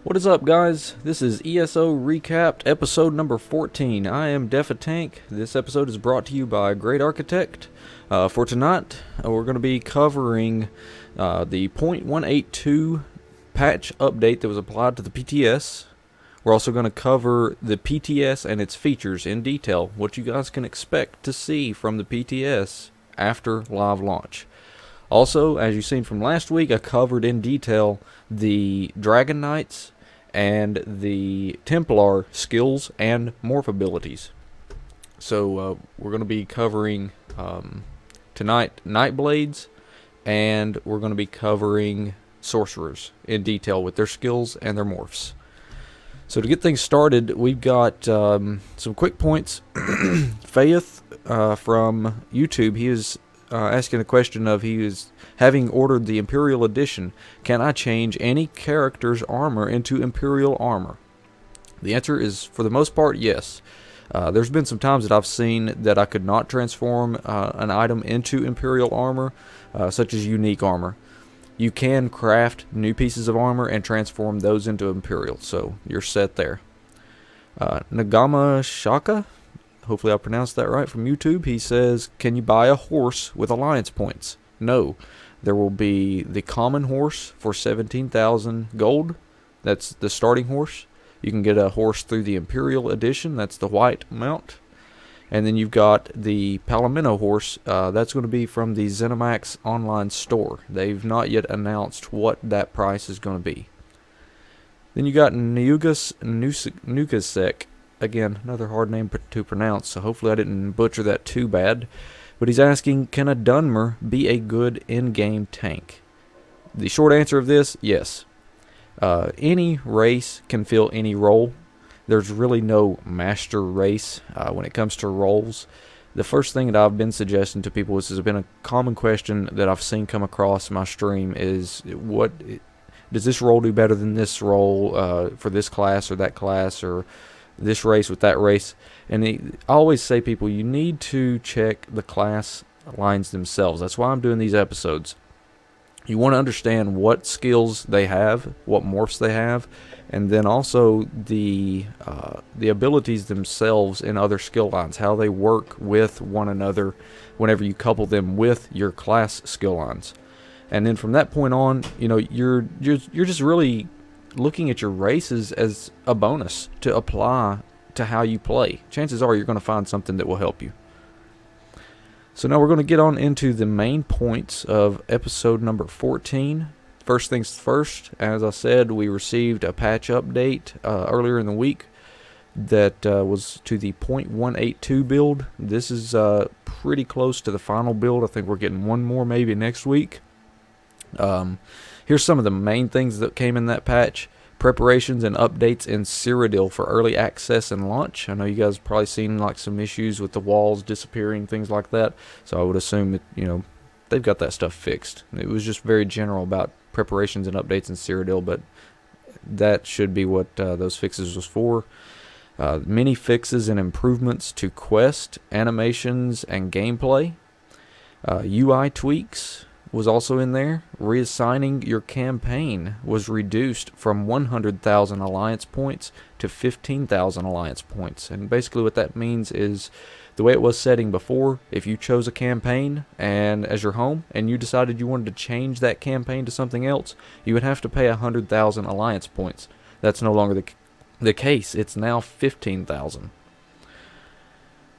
What is up, guys? This is ESO Recapped, episode number 14. I am Defatank. This episode is brought to you by Great Architect. For tonight, we're going to be covering the 0.182 patch update that was applied to the PTS. We're also going to cover the PTS and its features in detail, what you guys can expect to see from the PTS after live launch. Also, as you've seen from last week, I covered in detail the Dragon Knights and the Templar skills and morph abilities. So we're going to be covering tonight Nightblades, and we're going to be covering Sorcerers in detail with their skills and their morphs. So to get things started, we've got some quick points. Faith from YouTube, he is asking a question of, he is having ordered the Imperial Edition. Can I change any character's armor into Imperial armor? The answer is, for the most part, yes. There's been some times that I've seen that I could not transform an item into Imperial armor, such as unique armor. You can craft new pieces of armor and transform those into Imperial, so you're set there. Nagama Shaka, hopefully I pronounced that right, from YouTube, he says, can you buy a horse with alliance points? No. There will be the common horse for 17,000 gold. That's the starting horse. You can get a horse through the Imperial Edition. That's the white mount. And then you've got the Palomino horse. That's going to be from the ZeniMax online store. They've not yet announced what that price is going to be. Then you got Nukasek. Again, another hard name to pronounce, so hopefully I didn't butcher that too bad. But he's asking, can a dunmer be a good in-game tank? The short answer of this, yes. Any race can fill any role. There's really no master race when it comes to roles. The first thing that I've been suggesting to people, this has been a common question that I've seen come across my stream, is what does this role do better than this role for this class or that class, or this race with that race? And I always say, people, you need to check the class lines themselves. That's why I'm doing these episodes. You want to understand what skills they have, what morphs they have, and then also the abilities themselves in other skill lines, how they work with one another whenever you couple them with your class skill lines. And then from that point on, you know, you're just really looking at your races as a bonus to apply to how you play. Chances are you're going to find something that will help you. So now we're going to get on into the main points of episode number 14. First things first, as I said, we received a patch update earlier in the week that was to the 0.182 build. This is pretty close to the final build. I think we're getting one more maybe next week. Here's some of the main things that came in that patch. Preparations and updates in Cyrodiil for early access and launch. I know you guys have probably seen like some issues with the walls disappearing, things like that. So I would assume that, you know, they've got that stuff fixed. It was just very general about preparations and updates in Cyrodiil, but that should be what those fixes was for. Many fixes and improvements to quest, animations, and gameplay. UI tweaks was also in there. Reassigning your campaign was reduced from 100,000 alliance points to 15,000 alliance points. And basically what that means is, the way it was setting before, if you chose a campaign and as your home and you decided you wanted to change that campaign to something else, you would have to pay 100,000 alliance points. That's no longer the case. It's now 15,000.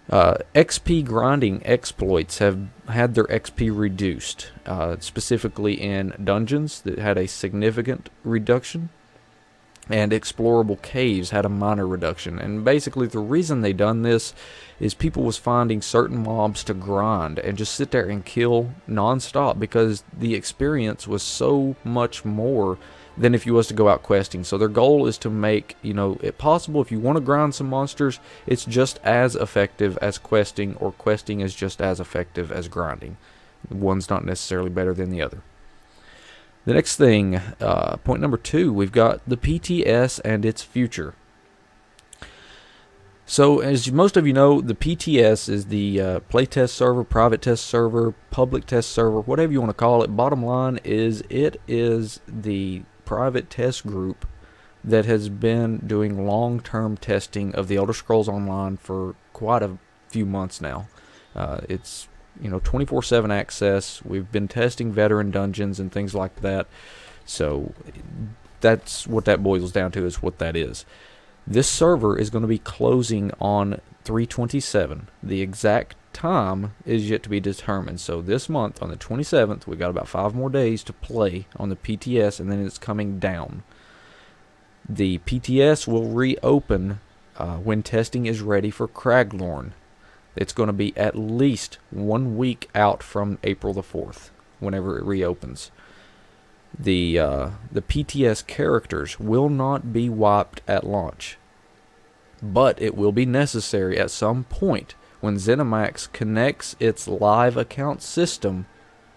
XP grinding exploits have had their XP reduced, specifically in dungeons that had a significant reduction, and explorable caves had a minor reduction. And basically the reason they done this is people was finding certain mobs to grind and just sit there and kill non-stop because the experience was so much more than if you was to go out questing. So their goal is to make, you know, it possible, if you want to grind some monsters, it's just as effective as questing, or questing is just as effective as grinding. One's not necessarily better than the other. The next thing, point number 2, we've got the PTS and its future. So, as most of you know, the PTS is the playtest server, private test server, public test server, whatever you want to call it. Bottom line is, it is the private test group that has been doing long-term testing of the Elder Scrolls Online for quite a few months now. It's 24/7 access. We've been testing veteran dungeons and things like that. So that's what that boils down to, is what that is. This server is going to be closing on 3/27. The exact time is yet to be determined. So this month, on the 27th, we've got about 5 more days to play on the PTS, and then it's coming down. The PTS will reopen when testing is ready for Craglorn. It's going to be at least 1 week out from April the 4th, whenever it reopens. The PTS characters will not be wiped at launch, but it will be necessary at some point when ZeniMax connects its live account system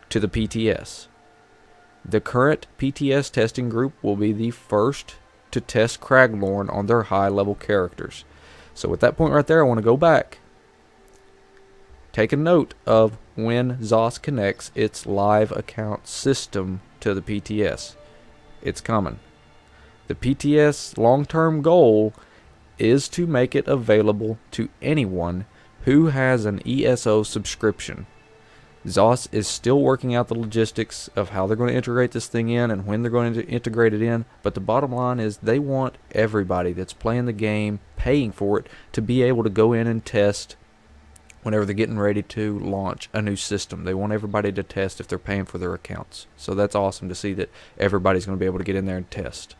to the PTS. The current PTS testing group will be the first to test Craglorn on their high-level characters. So at that point right there, I want to go back. Take a note of when ZOS connects its live account system to the PTS. It's coming. The PTS long-term goal is to make it available to anyone who has an ESO subscription. ZOS is still working out the logistics of how they're going to integrate this thing in and when they're going to integrate it in, but the bottom line is they want everybody that's playing the game, paying for it, to be able to go in and test whenever they're getting ready to launch a new system. They want everybody to test if they're paying for their accounts. So that's awesome to see that everybody's going to be able to get in there and test.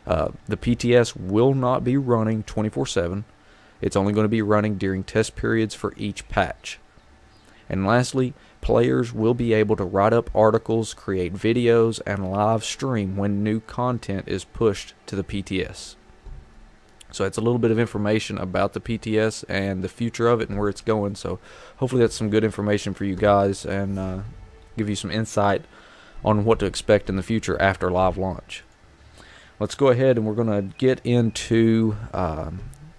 The PTS will not be running 24/7. It's only going to be running during test periods for each patch. And lastly, players will be able to write up articles, create videos, and live stream when new content is pushed to the PTS. So that's a little bit of information about the PTS and the future of it and where it's going. So hopefully that's some good information for you guys and give you some insight on what to expect in the future after live launch. Let's go ahead and we're going to get into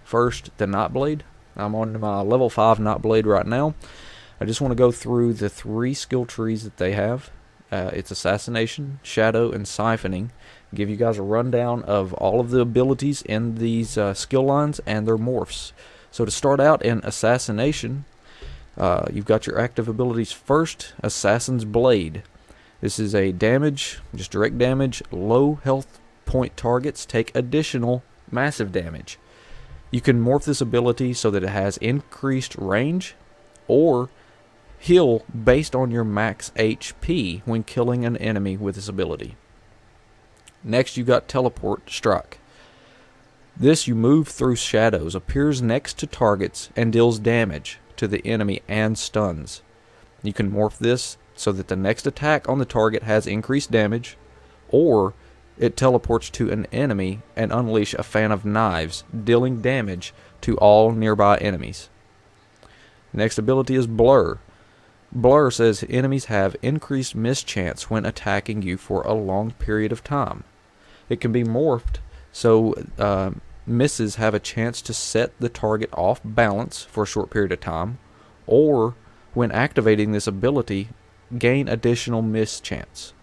first the Nightblade. I'm on my level 5 Nightblade right now. I just want to go through the 3 skill trees that they have. It's Assassination, Shadow, and Siphoning. Give you guys a rundown of all of the abilities in these skill lines and their morphs. So to start out in Assassination, you've got your active abilities first. Assassin's Blade. This is a damage, just direct damage. Low health point targets take additional massive damage. You can morph this ability so that it has increased range or heal based on your max HP when killing an enemy with this ability. Next, you got Teleport Strike. This, you move through shadows, appears next to targets, and deals damage to the enemy and stuns. You can morph this so that the next attack on the target has increased damage, or it teleports to an enemy and unleash a fan of knives, dealing damage to all nearby enemies. Next ability is Blur. Blur says enemies have increased mischance when attacking you for a long period of time. It can be morphed so misses have a chance to set the target off balance for a short period of time, or when activating this ability, gain additional mischance.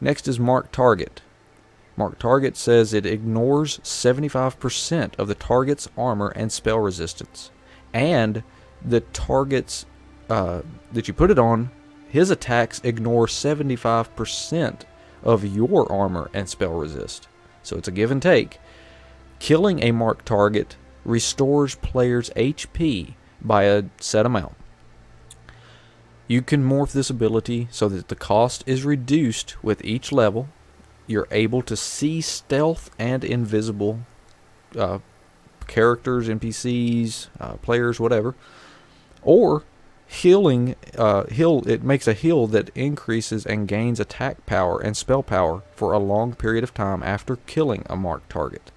Next is Mark Target. Mark Target says it ignores 75% of the target's armor and spell resistance, and the target's that you put it on, his attacks ignore 75% of your armor and spell resist. So it's a give and take. Killing a marked target restores players' HP by a set amount. You can morph this ability so that the cost is reduced with each level. You're able to see stealth and invisible characters, NPCs, players, whatever. Or it makes a heal that increases and gains attack power and spell power for a long period of time after killing a marked target.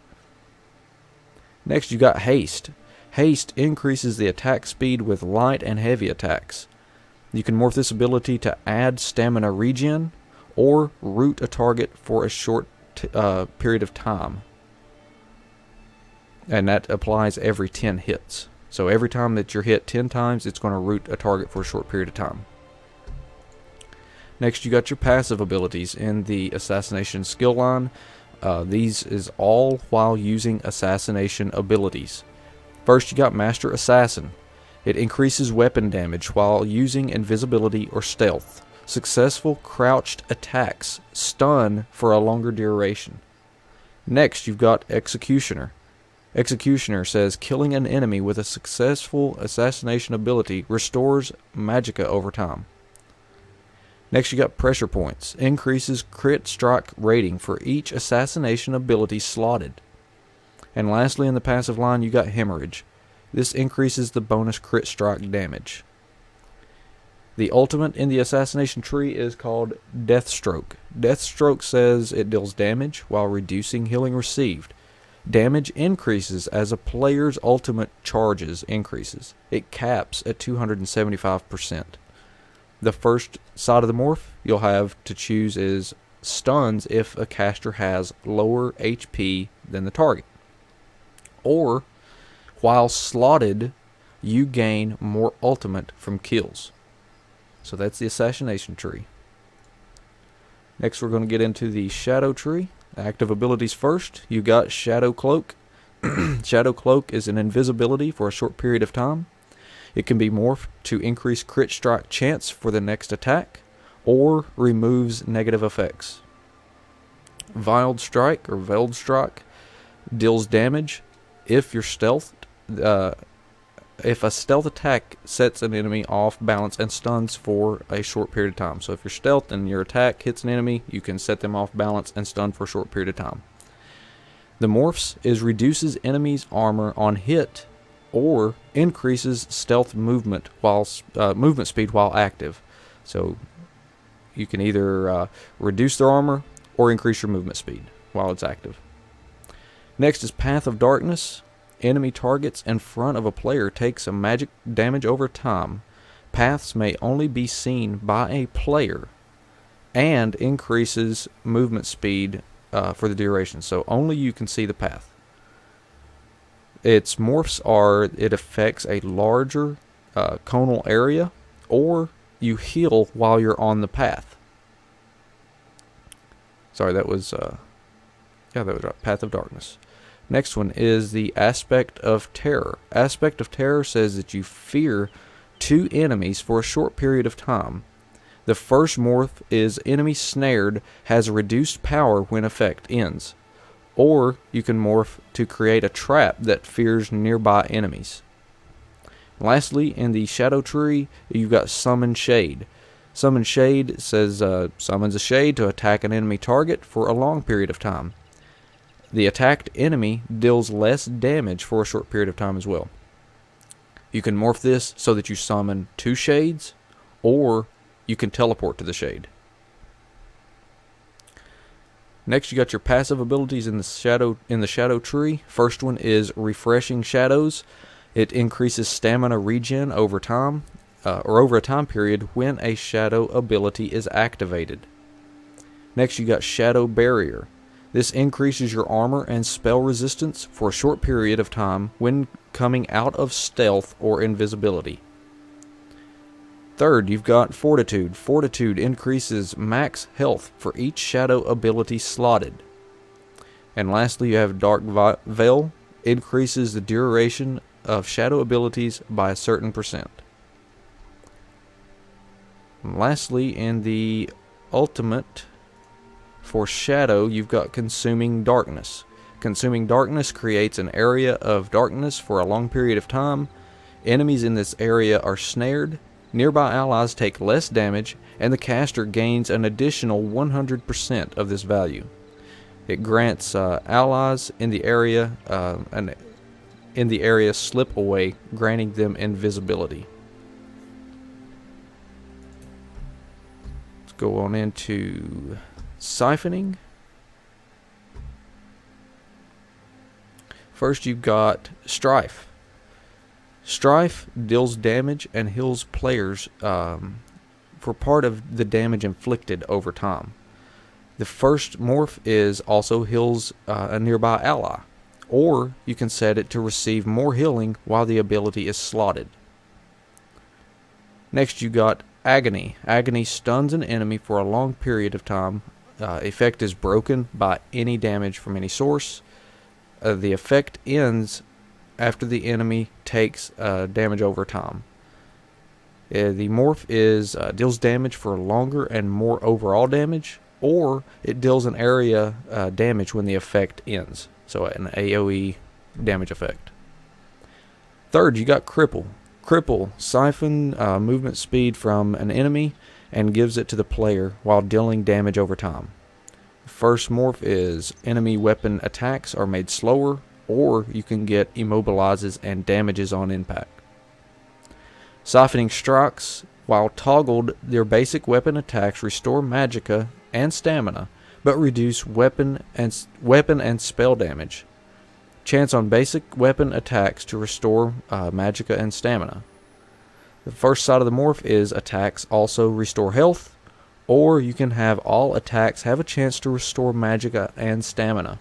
Next, you got Haste. Haste increases the attack speed with light and heavy attacks. You can morph this ability to add stamina regen or root a target for a short period of time. And that applies every 10 hits. So every time that you're hit 10 times, it's going to root a target for a short period of time. Next, you got your passive abilities in the Assassination skill line. These is all while using assassination abilities. First, you got Master Assassin. It increases weapon damage while using invisibility or stealth. Successful crouched attacks stun for a longer duration. Next, you've got Executioner. Executioner says killing an enemy with a successful assassination ability restores magicka over time. Next, you got Pressure Points. Increases crit strike rating for each assassination ability slotted. And lastly, in the passive line, you got Hemorrhage. This increases the bonus crit strike damage. The ultimate in the assassination tree is called Deathstroke. Deathstroke says it deals damage while reducing healing received. Damage increases as a player's ultimate charges increases. It caps at 275%. The first side of the morph you'll have to choose is stuns if a caster has lower HP than the target. Or, while slotted, you gain more ultimate from kills. So that's the assassination tree. Next we're going to get into the shadow tree. Active abilities first. You got Shadow Cloak. Shadow Cloak is an invisibility for a short period of time. It can be morphed to increase crit strike chance for the next attack, or removes negative effects. Veiled Strike deals damage if you're stealthed. If a stealth attack sets an enemy off balance and stuns for a short period of time. So if you're stealthed and your attack hits an enemy, you can set them off balance and stun for a short period of time. The morphs is reduces enemies' armor on hit, or increases stealth movement speed while active. So you can either reduce their armor or increase your movement speed while it's active. Next is Path of Darkness. Enemy targets in front of a player take some magic damage over time. Paths may only be seen by a player, and increases movement speed for the duration. So only you can see the path. Its morphs are, it affects a larger conal area, or you heal while you're on the path. Sorry, that was right, Path of Darkness. Next one is the Aspect of Terror. Aspect of Terror says that you fear two enemies for a short period of time. The first morph is enemy snared has reduced power when effect ends. Or you can morph to create a trap that fears nearby enemies. Lastly, in the Shadow Tree, you've got Summon Shade. Summon Shade says summons a shade to attack an enemy target for a long period of time. The attacked enemy deals less damage for a short period of time as well. You can morph this so that you summon two shades, or you can teleport to the shade. Next, you got your passive abilities in the shadow tree. First one is Refreshing Shadows. It increases stamina regen over time, or over a time period when a shadow ability is activated. Next, you got Shadow Barrier. This increases your armor and spell resistance for a short period of time when coming out of stealth or invisibility. Third, you've got Fortitude. Fortitude increases max health for each shadow ability slotted. And lastly, you have Dark Veil. Increases the duration of shadow abilities by a certain percent. And lastly, in the ultimate for Shadow, you've got Consuming Darkness. Consuming Darkness creates an area of darkness for a long period of time. Enemies in this area are snared. Nearby allies take less damage, and the caster gains an additional 100% of this value. It grants allies in the area slip away, granting them invisibility. Let's go on into Siphoning. First, you've got Strife. Strife deals damage and heals players for part of the damage inflicted over time. The first morph is also heals a nearby ally, or you can set it to receive more healing while the ability is slotted. Next, you got Agony. Agony stuns an enemy for a long period of time effect is broken by any damage from any source. The effect ends after the enemy takes damage over time. The morph deals damage for longer and more overall damage, or it deals an area damage when the effect ends. So an AoE damage effect. Third, you got Cripple. Cripple siphon movement speed from an enemy and gives it to the player while dealing damage over time. First morph is enemy weapon attacks are made slower, or you can get immobilizes and damages on impact. Siphoning strikes, while toggled, their basic weapon attacks restore magicka and stamina, but reduce weapon and spell damage. Chance on basic weapon attacks to restore magicka and stamina. The first side of the morph is attacks also restore health, or you can have all attacks have a chance to restore magicka and stamina.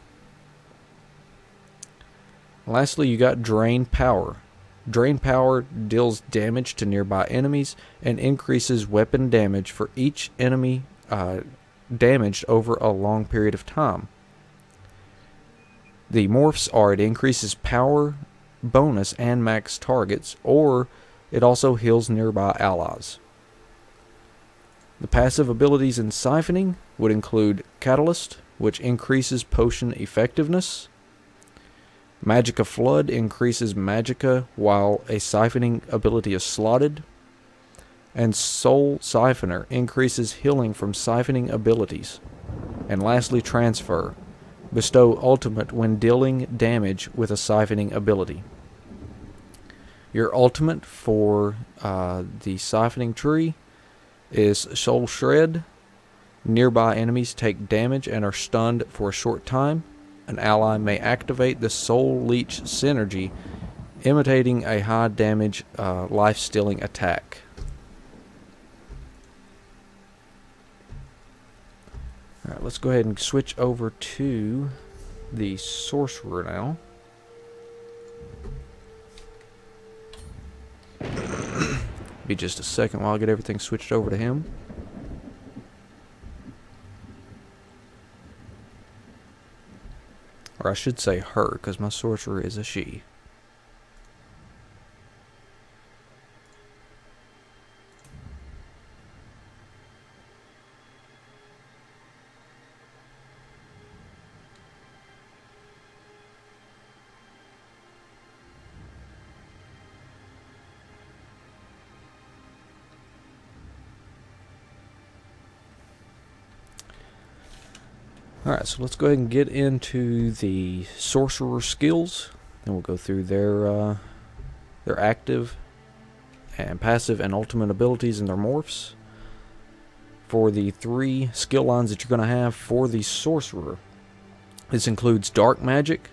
Lastly, you got Drain Power. Drain Power deals damage to nearby enemies and increases weapon damage for each enemy damaged over a long period of time. The morphs are it increases power, bonus, and max targets, or it also heals nearby allies. The passive abilities in Siphoning would include Catalyst, which increases potion effectiveness. Magicka Flood increases magicka while a siphoning ability is slotted. And Soul Siphoner increases healing from siphoning abilities. And lastly, Transfer. Bestow ultimate when dealing damage with a siphoning ability. Your ultimate for the siphoning tree is Soul Shred. Nearby enemies take damage and are stunned for a short time. An ally may activate the Soul Leech synergy, imitating a high damage life-stealing attack. Alright, let's go ahead and switch over to the Sorcerer now. Be just a second while I get everything switched over to him. Or I should say her, because my Sorcerer is a she. Alright, so let's go ahead and get into the Sorcerer Skills. Then we'll go through their active and passive and ultimate abilities and their morphs. For the 3 skill lines that you're going to have for the Sorcerer, this includes Dark Magic,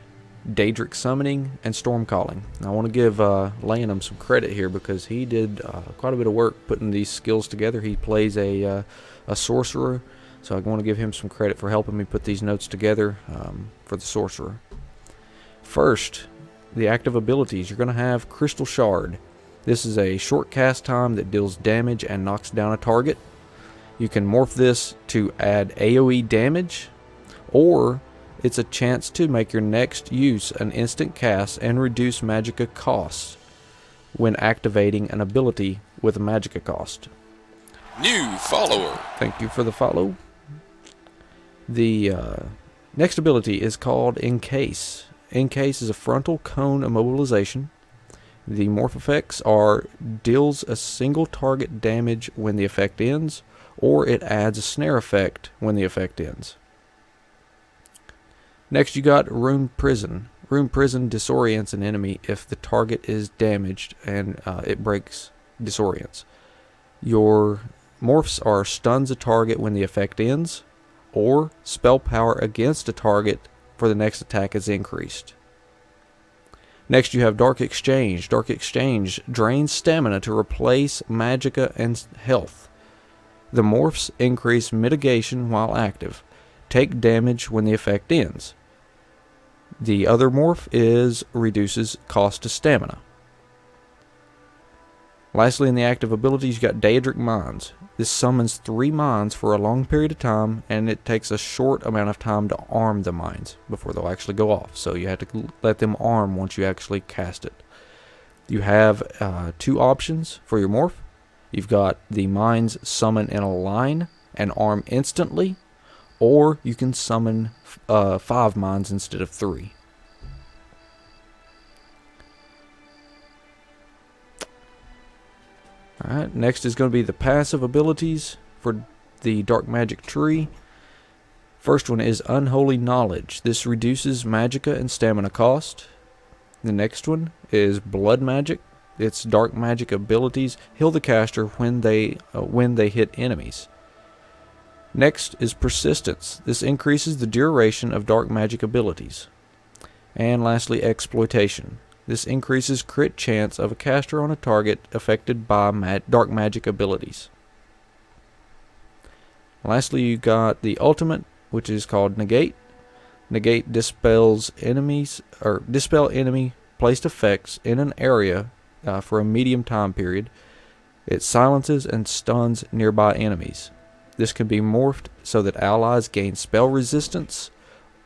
Daedric Summoning, and Storm Calling. Now, I want to give Lanham some credit here because he did quite a bit of work putting these skills together. He plays a Sorcerer, so I want to give him some credit for helping me put these notes together for the Sorcerer. First, the active abilities. You're going to have Crystal Shard. This is a short cast time that deals damage and knocks down a target. You can morph this to add AoE damage, or it's a chance to make your next use an instant cast and reduce magicka costs when activating an ability with a magicka cost. New follower. Thank you for the follow. The next ability is called Encase. Encase is a frontal cone immobilization. The morph effects are deals a single target damage when the effect ends, or it adds a snare effect when the effect ends. Next you got Rune Prison. Rune Prison disorients an enemy if the target is damaged and it breaks disorients. Your morphs are stuns a target when the effect ends, or spell power against a target for the next attack is increased. Next you have Dark Exchange. Dark Exchange drains stamina to replace magicka and health. The morphs increase mitigation while active. Take damage when the effect ends. The other morph reduces cost to stamina. Lastly, in the active abilities, you got Daedric Mines. This summons 3 mines for a long period of time, and it takes a short amount of time to arm the mines before they'll actually go off. So you have to let them arm once you actually cast it. You have 2 options for your morph. You've got the mines summon in a line and arm instantly, or you can summon 5 mines instead of 3. Alright, next is going to be the passive abilities for the Dark Magic tree. First one is Unholy Knowledge. This reduces magicka and stamina cost. The next one is Blood Magic. Its Dark Magic abilities heal the caster when they hit enemies. Next is Persistence. This increases the duration of Dark Magic abilities. And lastly, Exploitation. This increases crit chance of a caster on a target affected by dark magic abilities. Lastly, you got the ultimate, which is called Negate. Negate dispel enemy placed effects in an area for a medium time period. It silences and stuns nearby enemies. This can be morphed so that allies gain spell resistance,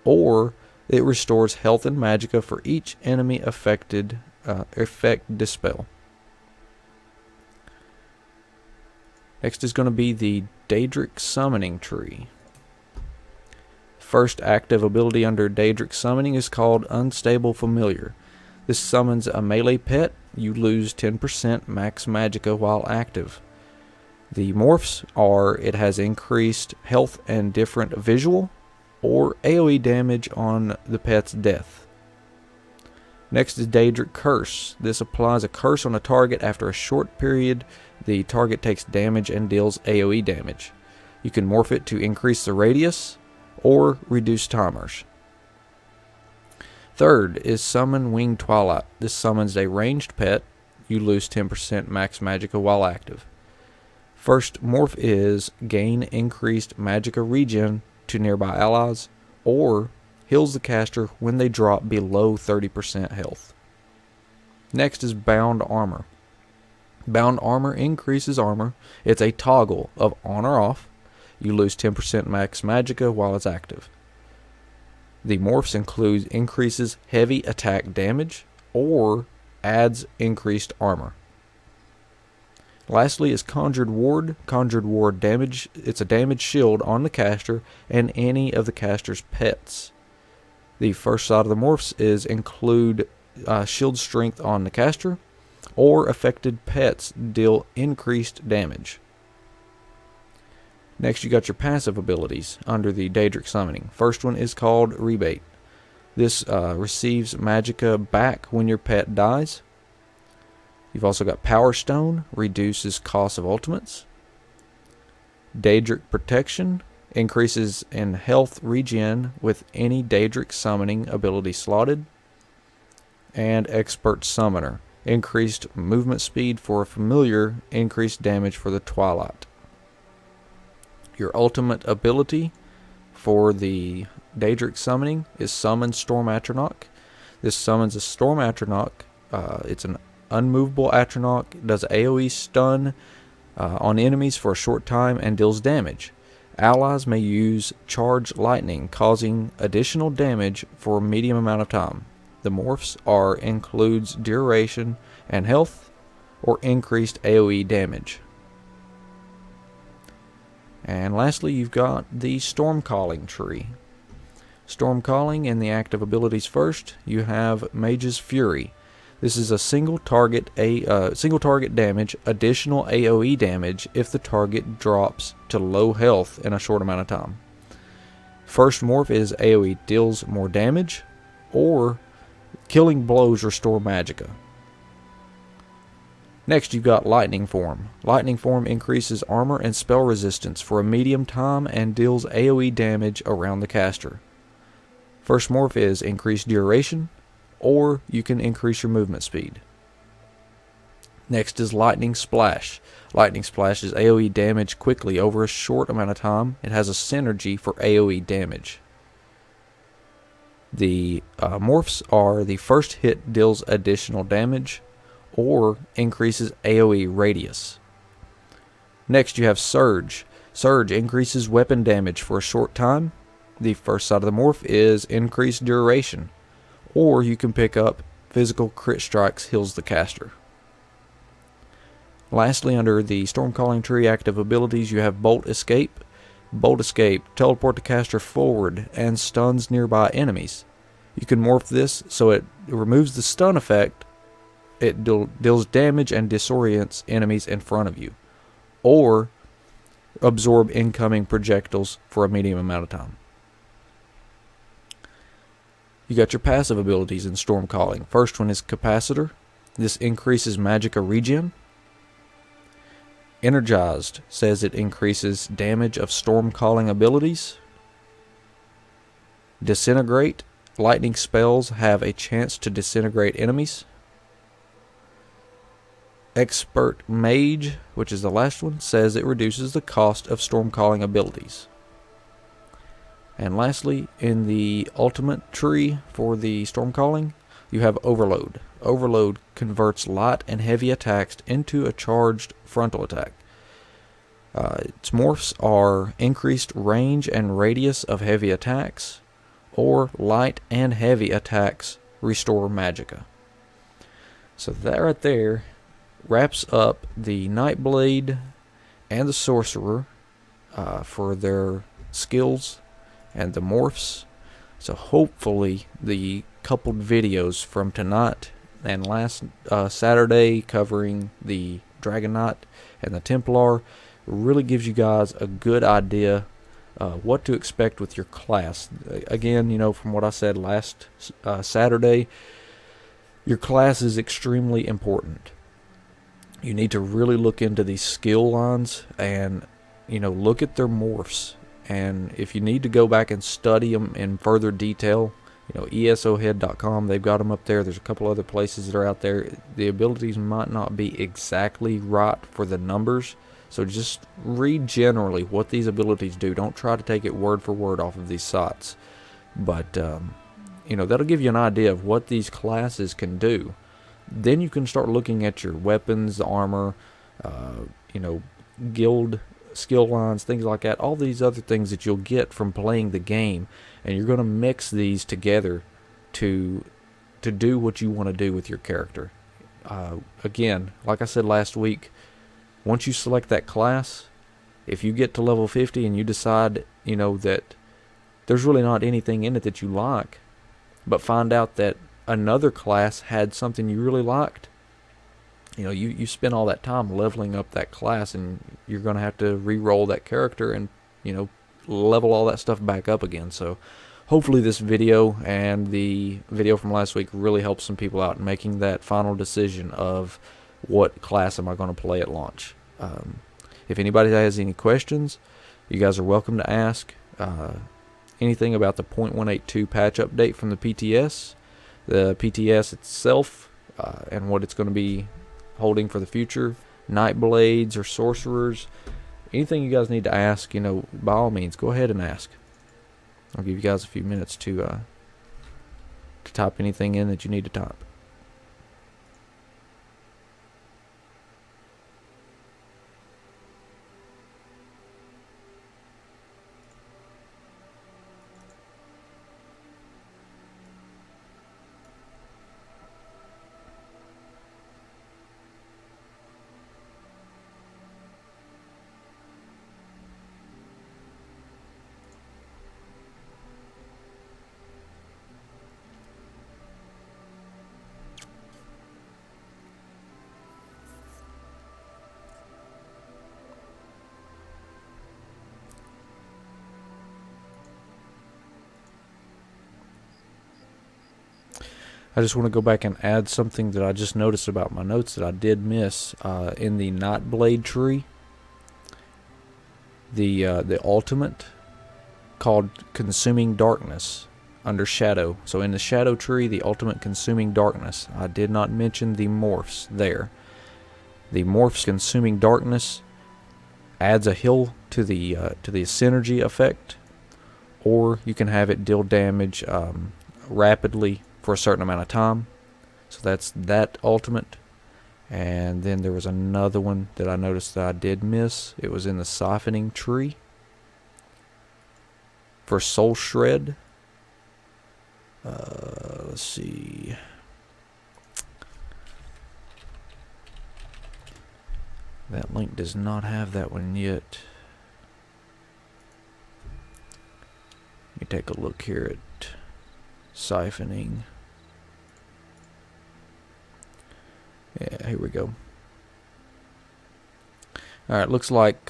or it restores health and magicka for each enemy affected effect dispel. Next is going to be the Daedric Summoning Tree. First active ability under Daedric Summoning is called Unstable Familiar. This summons a melee pet. You lose 10% max magicka while active. The morphs are it has increased health and different visual, or AoE damage on the pet's death. Next is Daedric Curse. This applies a curse on a target. After a short period, the target takes damage and deals AoE damage. You can morph it to increase the radius or reduce timers. Third is Summon Winged Twilight. This summons a ranged pet. You lose 10% max magicka while active. First morph is gain increased magicka regen to nearby allies, or heals the caster when they drop below 30% health. Next is Bound Armor. Bound Armor increases armor. It's a toggle of on or off. You lose 10% max magicka while it's active. The morphs include increases heavy attack damage, or adds increased armor. Lastly is Conjured Ward. Conjured Ward damage. It's a damage shield on the caster and any of the caster's pets. The first side of the morphs is include shield strength on the caster, or affected pets deal increased damage. Next you got your passive abilities under the Daedric Summoning. First one is called Rebate. This receives magicka back when your pet dies. You've also got Power Stone, reduces cost of ultimates. Daedric Protection, increases in health regen with any Daedric summoning ability slotted. And Expert Summoner, increased movement speed for a familiar, increased damage for the Twilight. Your ultimate ability for the Daedric Summoning is Summon Storm Atronach. This summons a Storm Atronach. It's an unmovable Atronach. It does AoE stun on enemies for a short time and deals damage. Allies may use Charge Lightning, causing additional damage for a medium amount of time. The morphs includes duration and health, or increased AoE damage. And lastly, you've got the Storm Calling tree. Storm Calling in the active abilities first, you have Mage's Fury. This is a single target damage, additional AoE damage if the target drops to low health in a short amount of time. First morph is AoE deals more damage, or killing blows restore magicka. Next you've got Lightning Form. Lightning Form increases armor and spell resistance for a medium time and deals AoE damage around the caster. First morph is increased duration, or you can increase your movement speed. Next is Lightning Splash. Lightning Splash is AoE damage quickly over a short amount of time. It has a synergy for AoE damage. The morphs are the first hit deals additional damage, or increases AoE radius. Next, you have Surge. Surge increases weapon damage for a short time. The first side of the morph is increased duration. Or you can pick up Physical Crit Strikes heals the caster. Lastly, under the Stormcalling tree active abilities, you have Bolt Escape. Bolt Escape, teleport the caster forward and stuns nearby enemies. You can morph this so it removes the stun effect. It deals damage and disorients enemies in front of you. Or absorb incoming projectiles for a medium amount of time. You got your passive abilities in Stormcalling. First one is Capacitor. This increases Magicka Regen. Energized says it increases damage of Stormcalling abilities. Disintegrate. Lightning spells have a chance to disintegrate enemies. Expert Mage, which is the last one, says it reduces the cost of Stormcalling abilities. And lastly, in the ultimate tree for the Stormcalling, you have Overload. Overload converts light and heavy attacks into a charged frontal attack. Its morphs are increased range and radius of heavy attacks, or light and heavy attacks restore magicka. So that right there wraps up the Nightblade and the Sorcerer for their skills and the morphs. So hopefully the coupled videos from tonight and last Saturday covering the Dragon Knight and the Templar really gives you guys a good idea what to expect with your class. Again, you know, from what I said last Saturday, your class is extremely important. You need to really look into these skill lines and, you know, look at their morphs. And if you need to go back and study them in further detail, you know, ESOhead.com, they've got them up there. There's a couple other places that are out there. The abilities might not be exactly right for the numbers, so just read generally what these abilities do. Don't try to take it word for word off of these sites. But, you know, that'll give you an idea of what these classes can do. Then you can start looking at your weapons, the armor, you know, guild skill lines, things like that, all these other things that you'll get from playing the game, and you're going to mix these together to do what you want to do with your character. Again, like I said last week, once you select that class, if you get to level 50 and you decide, you know, that there's really not anything in it that you like, but find out that another class had something you really liked, you know, you spend all that time leveling up that class, and you're going to have to re-roll that character and, you know, level all that stuff back up again. So hopefully this video and the video from last week really helps some people out in making that final decision of what class am I going to play at launch. If anybody has any questions, you guys are welcome to ask. Anything about the 0.182 patch update from the PTS, the PTS itself, and what it's going to be holding for the future, Nightblades or Sorcerers, anything you guys need to ask, you know, by all means, go ahead and ask. I'll give you guys a few minutes to type anything in that you need to type. I just want to go back and add something that I just noticed about my notes that I did miss in the Nightblade tree. The ultimate called Consuming Darkness under Shadow. So in the Shadow tree, the ultimate Consuming Darkness. I did not mention the morphs there. The morphs Consuming Darkness adds a heal to the synergy effect, or you can have it deal damage rapidly for a certain amount of time. So that's that ultimate. And then there was another one that I noticed that I did miss. It was in the Siphoning tree for Soul Shred. Let's see. That link does not have that one yet. Let me take a look here at Siphoning. Yeah, here we go. Alright, looks like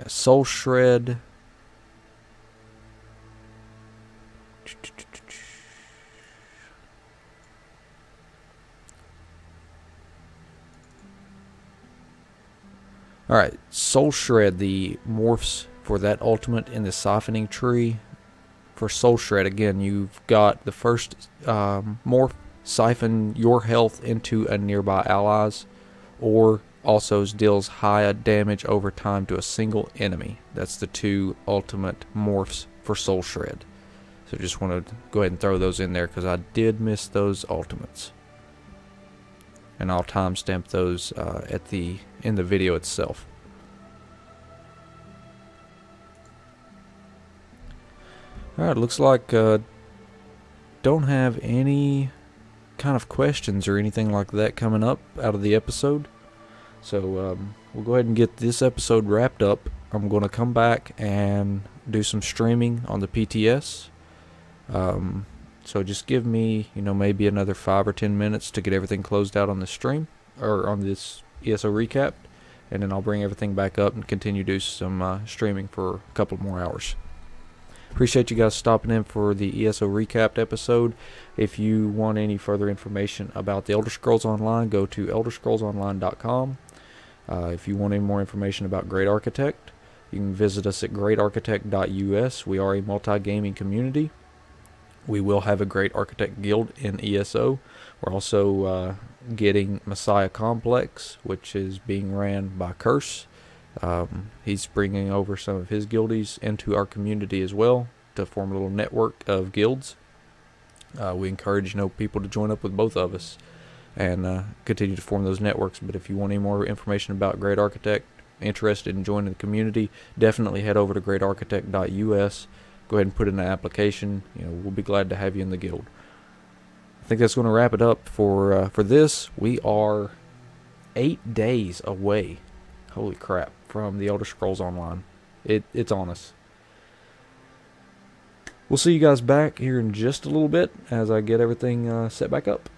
Soul Shred. Alright, Soul Shred, the morphs for that ultimate in the Siphoning tree. For Soul Shred, again, you've got the first morph, siphon your health into a nearby allies, or also deals high damage over time to a single enemy. That's the two ultimate morphs for Soul Shred. So just want to go ahead and throw those in there because I did miss those ultimates. And I'll timestamp those in the video itself. Alright, looks like don't have any kind of questions or anything like that coming up out of the episode. So we'll go ahead and get this episode wrapped up. I'm going to come back and do some streaming on the PTS. So just give me, maybe another 5 or 10 minutes to get everything closed out on the stream, or on this ESO recap, and then I'll bring everything back up and continue to do some streaming for a couple more hours. Appreciate you guys stopping in for the ESO recapped episode. If you want any further information about the Elder Scrolls Online, go to elderscrollsonline.com. If you want any more information about Great Architect, you can visit us at greatarchitect.us. We are a multi-gaming community. We will have a Great Architect Guild in ESO. We're also getting Messiah Complex, which is being ran by Curse. He's bringing over some of his guildies into our community as well to form a little network of guilds. We encourage people to join up with both of us and continue to form those networks. But if you want any more information about Great Architect, interested in joining the community, definitely head over to greatarchitect.us. Go ahead and put in an application. We'll be glad to have you in the guild. I think that's going to wrap it up for this. We are 8 days away. Holy crap, from the Elder Scrolls Online. It's on us. We'll see you guys back here in just a little bit as I get everything set back up.